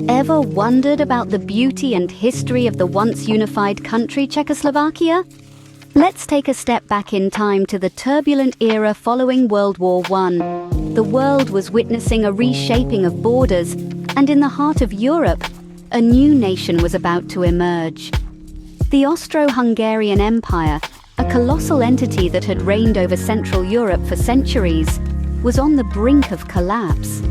Ever wondered about the beauty and history of the once unified country Czechoslovakia? Let's take a step back in time to the turbulent era following World War I. The world was witnessing a reshaping of borders, and in the heart of Europe, a new nation was about to emerge. The Austro-Hungarian Empire, a colossal entity that had reigned over Central Europe for centuries, was on the brink of collapse.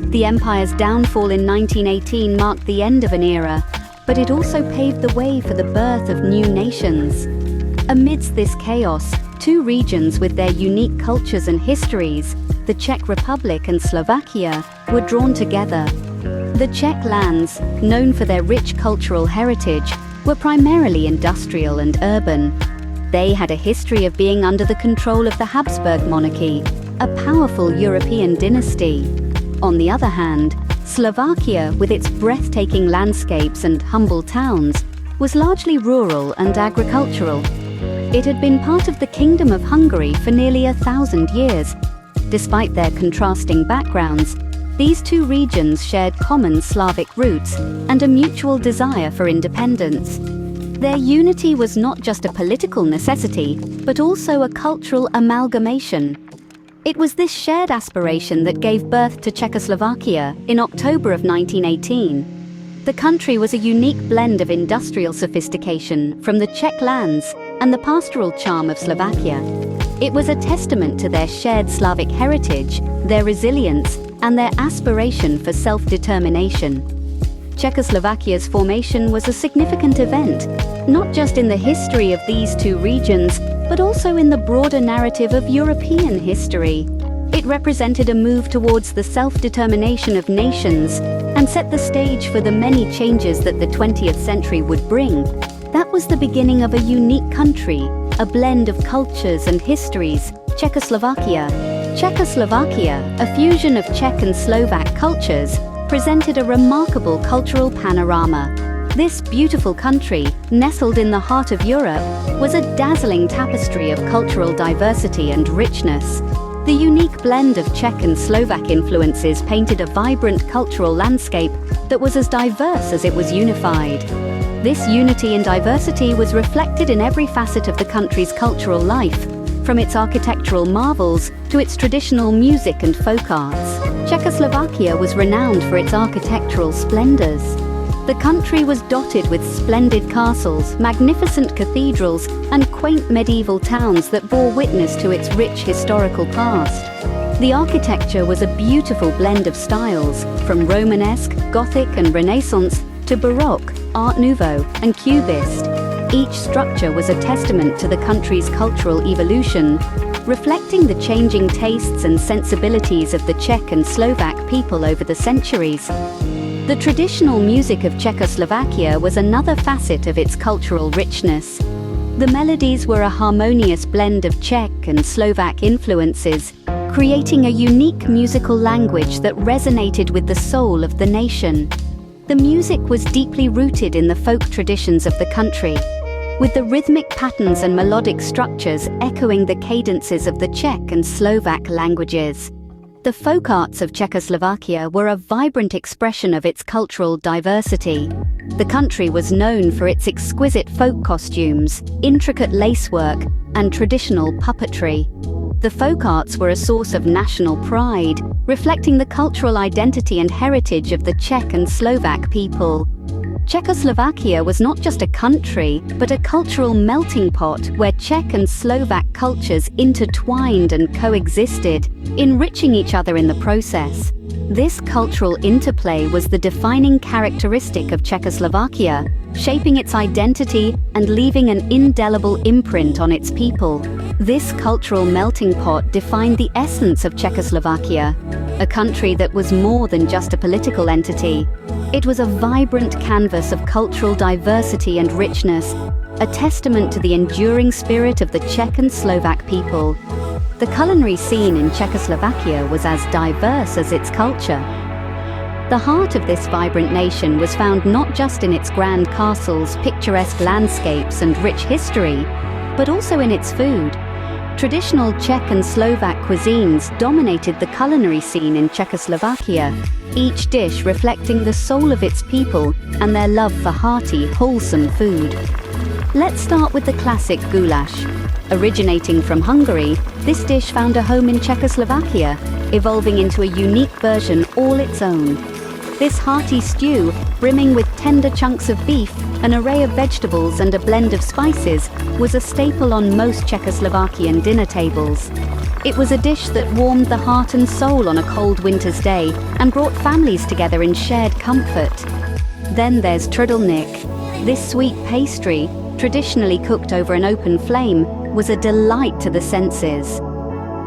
The empire's downfall in 1918 marked the end of an era, but it also paved the way for the birth of new nations. Amidst this chaos, two regions with their unique cultures and histories, the Czech Republic and Slovakia, were drawn together. The Czech lands, known for their rich cultural heritage, were primarily industrial and urban. They had a history of being under the control of the Habsburg monarchy, a powerful European dynasty. On the other hand, Slovakia, with its breathtaking landscapes and humble towns, was largely rural and agricultural. It had been part of the Kingdom of Hungary for nearly 1,000 years. Despite their contrasting backgrounds, these two regions shared common Slavic roots and a mutual desire for independence. Their unity was not just a political necessity, but also a cultural amalgamation. It was this shared aspiration that gave birth to Czechoslovakia in October of 1918. The country was a unique blend of industrial sophistication from the Czech lands and the pastoral charm of Slovakia. It was a testament to their shared Slavic heritage, their resilience, and their aspiration for self-determination. Czechoslovakia's formation was a significant event, not just in the history of these two regions, but also in the broader narrative of European history. It represented a move towards the self-determination of nations and set the stage for the many changes that the 20th century would bring. That was the beginning of a unique country, a blend of cultures and histories, Czechoslovakia. Czechoslovakia, a fusion of Czech and Slovak cultures, presented a remarkable cultural panorama. This beautiful country, nestled in the heart of Europe, was a dazzling tapestry of cultural diversity and richness. The unique blend of Czech and Slovak influences painted a vibrant cultural landscape that was as diverse as it was unified. This unity and diversity was reflected in every facet of the country's cultural life, from its architectural marvels to its traditional music and folk arts. Czechoslovakia was renowned for its architectural splendors. The country was dotted with splendid castles, magnificent cathedrals, and quaint medieval towns that bore witness to its rich historical past. The architecture was a beautiful blend of styles, from Romanesque, Gothic, and Renaissance to Baroque, Art Nouveau, and Cubist. Each structure was a testament to the country's cultural evolution, reflecting the changing tastes and sensibilities of the Czech and Slovak people over the centuries. The traditional music of Czechoslovakia was another facet of its cultural richness. The melodies were a harmonious blend of Czech and Slovak influences, creating a unique musical language that resonated with the soul of the nation. The music was deeply rooted in the folk traditions of the country, with the rhythmic patterns and melodic structures echoing the cadences of the Czech and Slovak languages. The folk arts of Czechoslovakia were a vibrant expression of its cultural diversity. The country was known for its exquisite folk costumes, intricate lacework, and traditional puppetry. The folk arts were a source of national pride, reflecting the cultural identity and heritage of the Czech and Slovak people. Czechoslovakia was not just a country, but a cultural melting pot where Czech and Slovak cultures intertwined and coexisted, enriching each other in the process. This cultural interplay was the defining characteristic of Czechoslovakia, shaping its identity and leaving an indelible imprint on its people. This cultural melting pot defined the essence of Czechoslovakia, a country that was more than just a political entity. It was a vibrant canvas of cultural diversity and richness, a testament to the enduring spirit of the Czech and Slovak people. The culinary scene in Czechoslovakia was as diverse as its culture. The heart of this vibrant nation was found not just in its grand castles, picturesque landscapes, and rich history, but also in its food. Traditional Czech and Slovak cuisines dominated the culinary scene in Czechoslovakia, each dish reflecting the soul of its people and their love for hearty, wholesome food. Let's start with the classic goulash. Originating from Hungary, this dish found a home in Czechoslovakia, evolving into a unique version all its own. This hearty stew, brimming with tender chunks of beef, an array of vegetables and a blend of spices, was a staple on most Czechoslovakian dinner tables. It was a dish that warmed the heart and soul on a cold winter's day and brought families together in shared comfort. Then there's trudelník. This sweet pastry, traditionally cooked over an open flame, was a delight to the senses.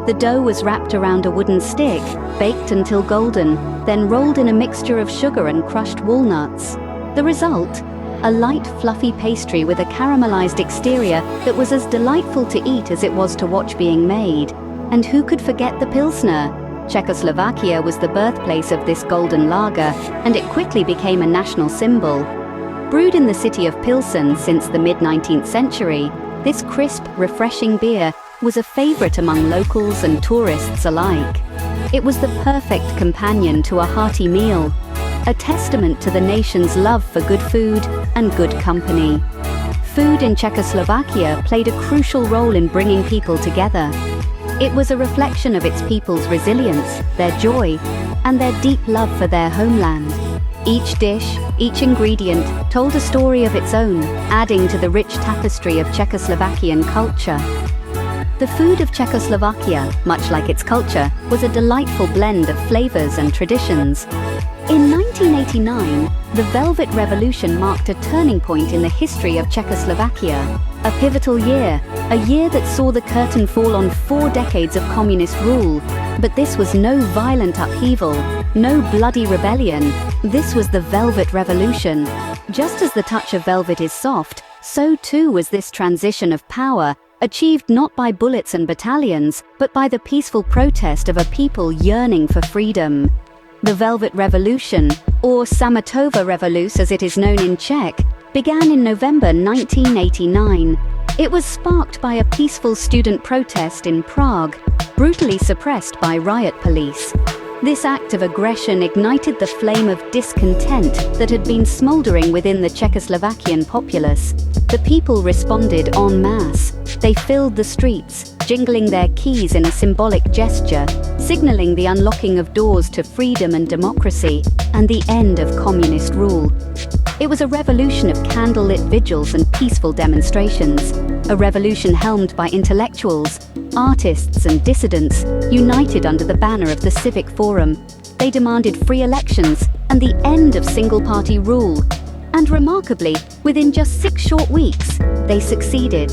The dough was wrapped around a wooden stick, baked until golden, then rolled in a mixture of sugar and crushed walnuts. The result? A light, fluffy pastry with a caramelized exterior that was as delightful to eat as it was to watch being made. And who could forget the Pilsner? Czechoslovakia was the birthplace of this golden lager, and it quickly became a national symbol. Brewed in the city of Pilsen since the mid-19th century, this crisp, refreshing beer was a favorite among locals and tourists alike. It was the perfect companion to a hearty meal, a testament to the nation's love for good food and good company. Food in Czechoslovakia played a crucial role in bringing people together. It was a reflection of its people's resilience, their joy, and their deep love for their homeland. Each dish, each ingredient, told a story of its own, adding to the rich tapestry of Czechoslovakian culture. The food of Czechoslovakia, much like its culture, was a delightful blend of flavors and traditions. In 1989, the Velvet Revolution marked a turning point in the history of Czechoslovakia. A pivotal year, a year that saw the curtain fall on 4 decades of communist rule. But this was no violent upheaval, no bloody rebellion. This was the Velvet Revolution. Just as the touch of velvet is soft, so too was this transition of power, achieved not by bullets and battalions, but by the peaceful protest of a people yearning for freedom. The Velvet Revolution, or Sametova Revoluce as it is known in Czech, began in November 1989. It was sparked by a peaceful student protest in Prague, brutally suppressed by riot police. This act of aggression ignited the flame of discontent that had been smoldering within the Czechoslovakian populace. The people responded en masse. They filled the streets, jingling their keys in a symbolic gesture, signaling the unlocking of doors to freedom and democracy, and the end of communist rule. It was a revolution of candlelit vigils and peaceful demonstrations, a revolution helmed by intellectuals, artists and dissidents, united under the banner of the Civic Forum. They demanded free elections and the end of single-party rule. And remarkably, within just 6 short weeks, they succeeded.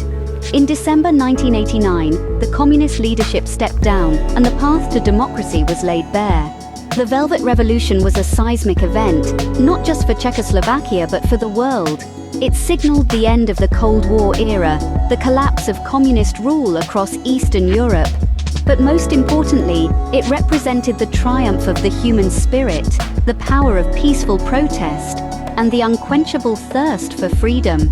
In December 1989, the communist leadership stepped down and the path to democracy was laid bare. The Velvet Revolution was a seismic event, not just for Czechoslovakia but for the world. It signaled the end of the Cold War era, the collapse of communist rule across Eastern Europe. But most importantly, it represented the triumph of the human spirit, the power of peaceful protest, and the unquenchable thirst for freedom.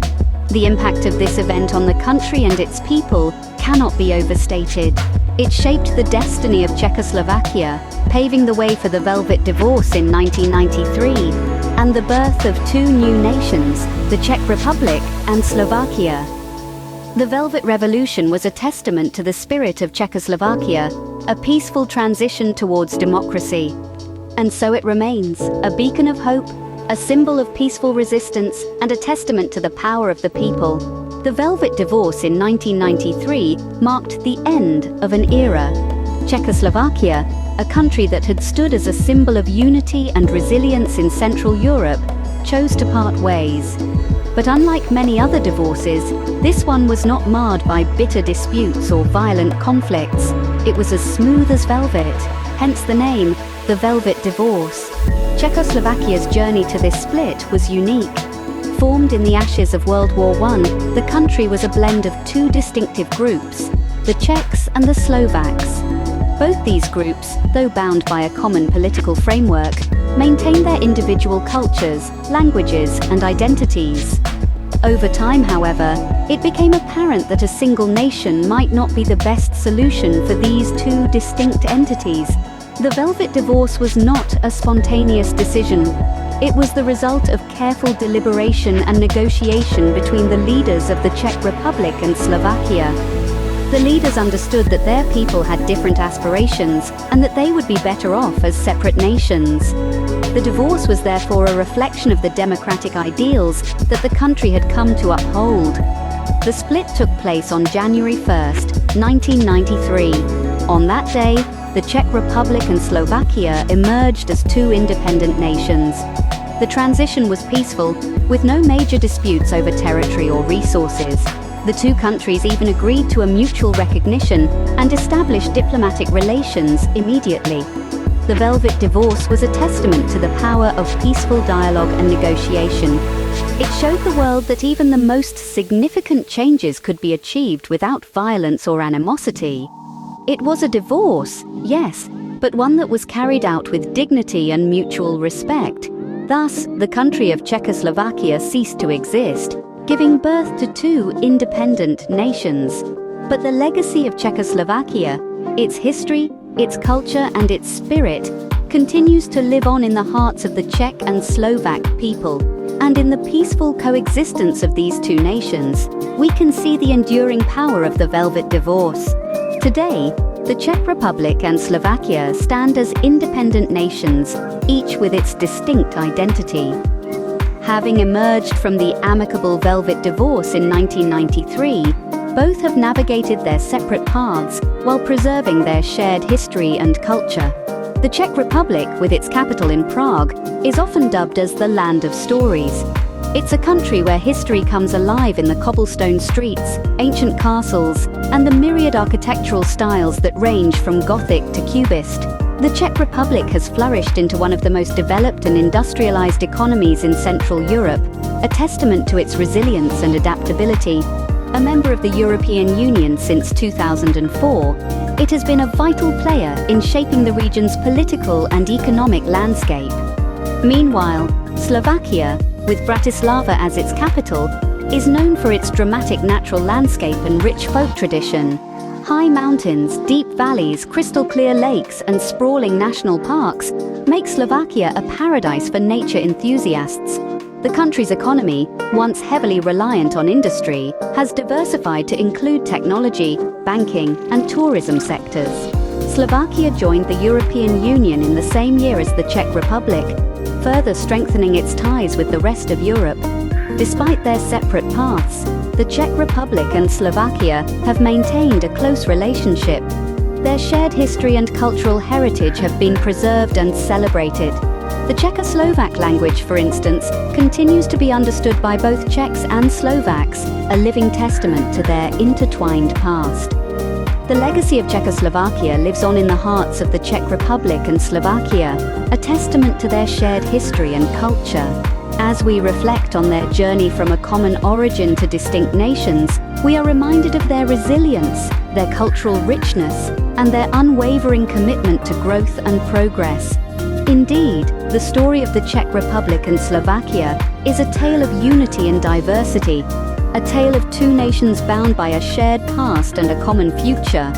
The impact of this event on the country and its people cannot be overstated. It shaped the destiny of Czechoslovakia, paving the way for the Velvet Divorce in 1993, and the birth of 2 new nations, the Czech Republic and Slovakia. The Velvet Revolution was a testament to the spirit of Czechoslovakia, a peaceful transition towards democracy. And so it remains, a beacon of hope, a symbol of peaceful resistance, and a testament to the power of the people. The Velvet Divorce in 1993 marked the end of an era. Czechoslovakia, a country that had stood as a symbol of unity and resilience in Central Europe, chose to part ways. But unlike many other divorces, this one was not marred by bitter disputes or violent conflicts. It was as smooth as velvet, hence the name, the Velvet Divorce. Czechoslovakia's journey to this split was unique. Formed in the ashes of World War I, the country was a blend of 2 distinctive groups, the Czechs and the Slovaks. Both these groups, though bound by a common political framework, maintained their individual cultures, languages, and identities. Over time, however, it became apparent that a single nation might not be the best solution for these two distinct entities. The Velvet Divorce was not a spontaneous decision. It was the result of careful deliberation and negotiation between the leaders of the Czech Republic and Slovakia. The leaders understood that their people had different aspirations and that they would be better off as separate nations. The divorce was therefore a reflection of the democratic ideals that the country had come to uphold. The split took place on January 1st, 1993. On that day, the Czech Republic and Slovakia emerged as two independent nations. The transition was peaceful, with no major disputes over territory or resources. The two countries even agreed to a mutual recognition and established diplomatic relations immediately. The Velvet Divorce was a testament to the power of peaceful dialogue and negotiation. It showed the world that even the most significant changes could be achieved without violence or animosity. It was a divorce, yes, but one that was carried out with dignity and mutual respect. Thus, the country of Czechoslovakia ceased to exist, giving birth to two independent nations. But the legacy of Czechoslovakia, its history, its culture and its spirit, continues to live on in the hearts of the Czech and Slovak people. And in the peaceful coexistence of these two nations, we can see the enduring power of the Velvet Divorce. Today, the Czech Republic and Slovakia stand as independent nations, each with its distinct identity. Having emerged from the amicable Velvet Divorce in 1993, both have navigated their separate paths while preserving their shared history and culture. The Czech Republic, with its capital in Prague, is often dubbed as the land of stories. It's a country where history comes alive in the cobblestone streets, ancient castles, and the myriad architectural styles that range from Gothic to Cubist. The Czech Republic has flourished into one of the most developed and industrialized economies in Central Europe, a testament to its resilience and adaptability. A member of the European Union since 2004, it has been a vital player in shaping the region's political and economic landscape. Meanwhile, Slovakia, with Bratislava as its capital, is known for its dramatic natural landscape and rich folk tradition. High mountains, deep valleys, crystal-clear lakes, and sprawling national parks make Slovakia a paradise for nature enthusiasts. The country's economy, once heavily reliant on industry, has diversified to include technology, banking, and tourism sectors. Slovakia joined the European Union in the same year as the Czech Republic, further strengthening its ties with the rest of Europe. Despite their separate paths, the Czech Republic and Slovakia have maintained a close relationship. Their shared history and cultural heritage have been preserved and celebrated. The Czechoslovak language, for instance, continues to be understood by both Czechs and Slovaks, a living testament to their intertwined past. The legacy of Czechoslovakia lives on in the hearts of the Czech Republic and Slovakia, a testament to their shared history and culture. As we reflect on their journey from a common origin to distinct nations, we are reminded of their resilience, their cultural richness, and their unwavering commitment to growth and progress. Indeed, the story of the Czech Republic and Slovakia is a tale of unity and diversity, a tale of two nations bound by a shared past and a common future.